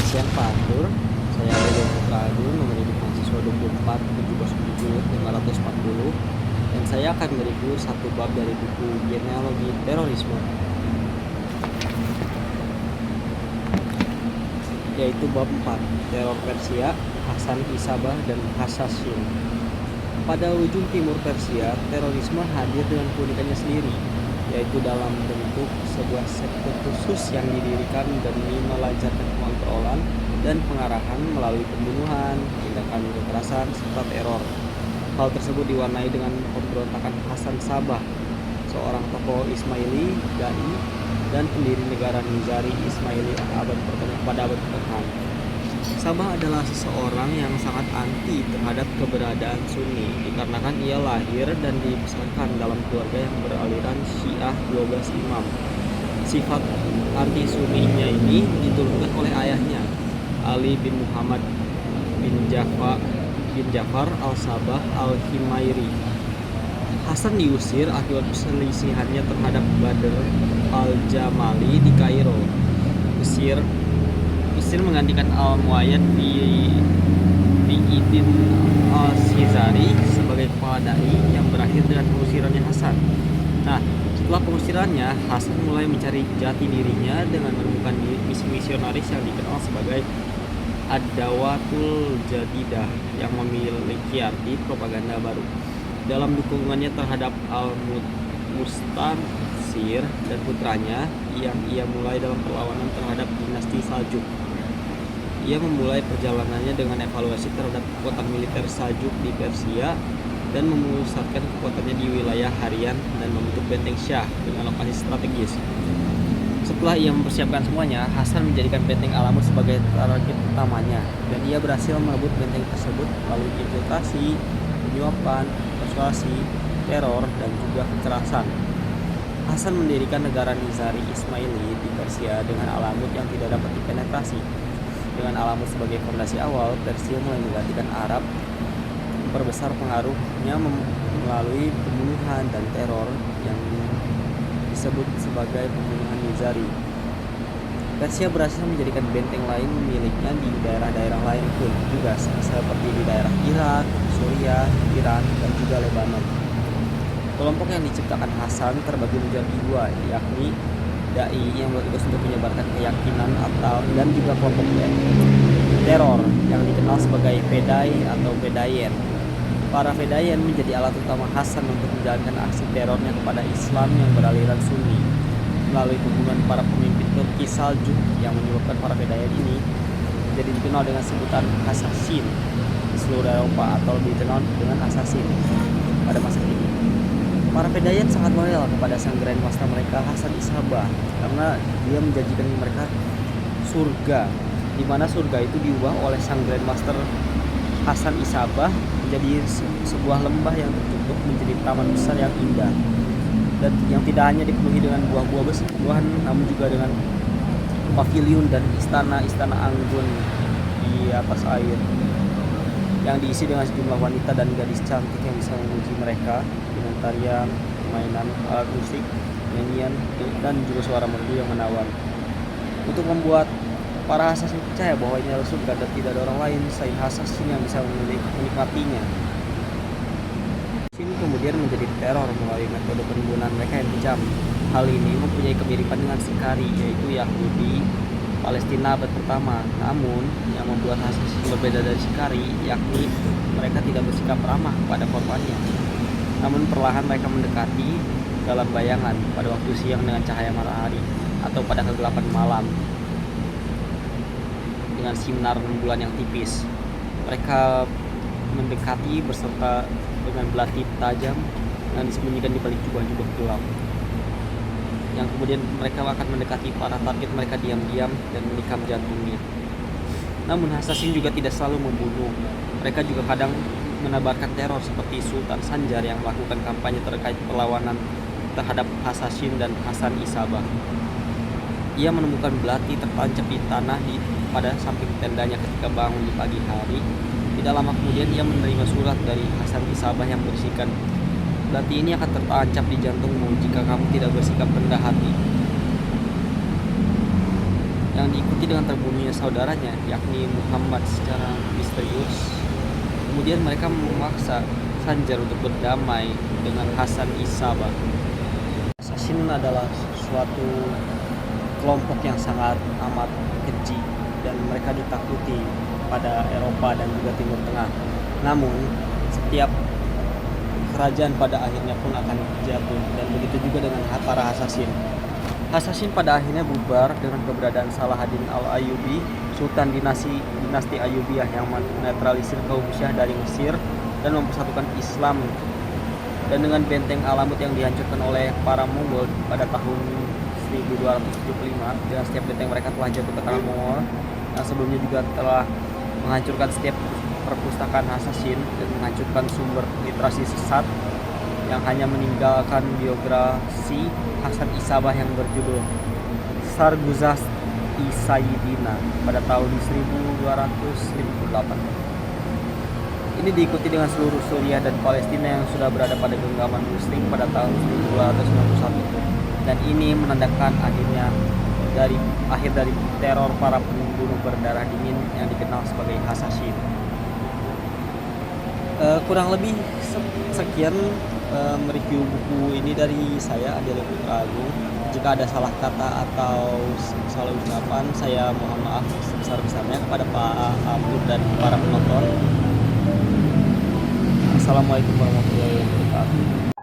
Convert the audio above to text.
siang Pak Arthur, saya Dede Putra Agung, nomor induk mahasiswa 24 707 540, dan saya akan mereview satu bab dari buku Genealogi Terorisme, yaitu bab 4, Teror Persia, Hasan Isabah dan Hasasin. Pada ujung timur Persia, terorisme hadir dengan keunikannya sendiri, yaitu dalam bentuk sebuah sekte khusus yang didirikan demi melancarkan pengontrolan dan pengarahan melalui pembunuhan, tindakan kekerasan, serta teror. Hal tersebut diwarnai dengan pemberontakan Hasan Sabah, seorang tokoh Ismaili, dai, dan pendiri negara Nizari Ismaili pada abad pertengahan. Sabah adalah seseorang yang sangat anti terhadap keberadaan Sunni dikarenakan ia lahir dan dibesarkan dalam keluarga yang beraliran Syiah 12 imam. Sifat anti-Sunninya ini diturunkan oleh ayahnya, Ali bin Muhammad bin Jafar al-Sabah al-Himairi. Hasan diusir akibat perselisihannya terhadap Badr al-Jamali di Kairo, Mesir menggantikan Al-Muayyad Fi'idin al-Sizari sebagai kepala dai yang berakhir dengan pengusirannya Hasan. Nah, setelah pengusirannya, Hasan mulai mencari jati dirinya dengan menemukan misi misionaris yang dikenal sebagai Ad-Dawatul Jadidah yang memiliki arti propaganda baru. Dalam dukungannya terhadap Al-Mustansir dan putranya yang ia mulai dalam perlawanan terhadap dinasti Saljuk. Ia memulai perjalanannya dengan evaluasi terhadap kekuatan militer Saljuk di Persia dan memusatkan kekuatannya di wilayah Harian dan membentuk benteng Shah dengan lokasi strategis. Setelah ia mempersiapkan semuanya, Hasan menjadikan benteng Alamut sebagai target utamanya, dan ia berhasil merebut benteng tersebut melalui infiltrasi, penyuapan, persuasi, teror, dan juga kekerasan. Hasan mendirikan negara Nizari Ismaili di Persia dengan Alamut yang tidak dapat dipenetrasi. Dengan Alamut sebagai fondasi awal, Persia mulai menggantikan Arab, memperbesar pengaruhnya melalui pembunuhan dan teror yang disebut sebagai pembunuhan Nizari. Persia berhasil menjadikan benteng lain miliknya di daerah-daerah lain pun juga, seperti di daerah Irak, Suriah, Iran, dan juga Lebanon. Kelompok yang diciptakan Hasan terbagi menjadi dua, yakni dai yang bertugas untuk menyebarkan keyakinan dan juga kelompok teror yang dikenal sebagai Fedai atau Fedayen. Para Fedayen menjadi alat utama Hasan untuk menjalankan aksi terornya kepada Islam yang beraliran Sunni melalui pembunuhan para pemimpin Turki Saljuk yang menyebabkan para Fedayen ini jadi dikenal dengan sebutan Hasasin di seluruh Eropa atau lebih dikenal dengan Hasasin pada masa ini. Para Fedayen sangat loyal kepada sang Grandmaster mereka Hasan Isabah karena dia menjanjikan mereka surga, di mana surga itu diubah oleh sang Grandmaster Hasan Isabah menjadi sebuah lembah yang tertutup menjadi taman besar yang indah, dan yang tidak hanya dipenuhi dengan buah-buahan namun juga dengan pavilion dan istana-istana anggun di atas air yang diisi dengan sejumlah wanita dan gadis cantik yang bisa memuji mereka dengan tarian, mainan alat musik, nyanyian, dan juga suara merdu yang menawan. Untuk membuat para Hasasin percaya bahwa ini adalah surga dan tidak ada orang lain selain Hasasin yang bisa menikmatinya. Sini kemudian menjadi teror melalui metode pembunuhan mereka yang kejam. Hal ini mempunyai kemiripan dengan Sikari, yaitu Yahudi Palestina abad pertama. Namun yang membuat Hasasin berbeda dari Sikari yakni mereka tidak bersikap ramah kepada korbannya. Namun perlahan mereka mendekati dalam bayangan pada waktu siang dengan cahaya matahari atau pada kegelapan malam dengan sinar rembulan yang tipis. Mereka mendekati beserta dengan belati tajam yang disembunyikan di balik jubah-jubah gelap, yang kemudian mereka akan mendekati para target mereka diam-diam dan menikam jantungnya. Namun Hasasin juga tidak selalu membunuh. Mereka juga kadang menebarkan teror seperti Sultan Sanjar yang melakukan kampanye terkait perlawanan terhadap Hasasin dan Hasan Isabah. Ia menemukan belati tertancap di tanah pada samping tendanya ketika bangun di pagi hari. Tidak lama kemudian ia menerima surat dari Hasan Isabah yang berisikan, "Belati ini akan tertancap di jantungmu jika kamu tidak bersikap rendah hati." yang diikuti dengan terbunuhnya saudaranya, yakni Muhammad secara misterius. Kemudian mereka memaksa Sanjar untuk berdamai dengan Hasan Isabah. Assassin adalah suatu kelompok yang sangat amat keji dan mereka ditakuti pada Eropa dan juga Timur Tengah. Namun, setiap kerajaan pada akhirnya pun akan jatuh, dan begitu juga dengan para assassin. Assassin pada akhirnya bubar dengan keberadaan Salahaddin al-Ayyubi, Sultan dinasti Ayyubiyah yang menetralisir kaum Syiah dari Mesir dan mempersatukan Islam, dan dengan benteng Alamut yang dihancurkan oleh para Mongol pada tahun 1275, dan setiap benteng mereka telah jatuh ke tangan Mongol yang sebelumnya juga telah menghancurkan setiap perpustakaan assassin dan menghancurkan sumber literasi sesat yang hanya meninggalkan biografi Hasan Isabah yang berjudul Sarguzasht Sayyidina pada tahun 1258. Ini diikuti dengan seluruh Suriah dan Palestina yang sudah berada pada genggaman Muslim pada tahun 1291, dan ini menandakan akhir dari teror para pembunuh berdarah dingin yang dikenal sebagai assassin. Kurang lebih sekian mereview buku ini dari saya, Adelia Putra Agung. Jika ada salah kata atau salah ucapan, saya mohon maaf sebesar-besarnya kepada Pak Abdur dan para penonton. Assalamualaikum warahmatullahi wabarakatuh.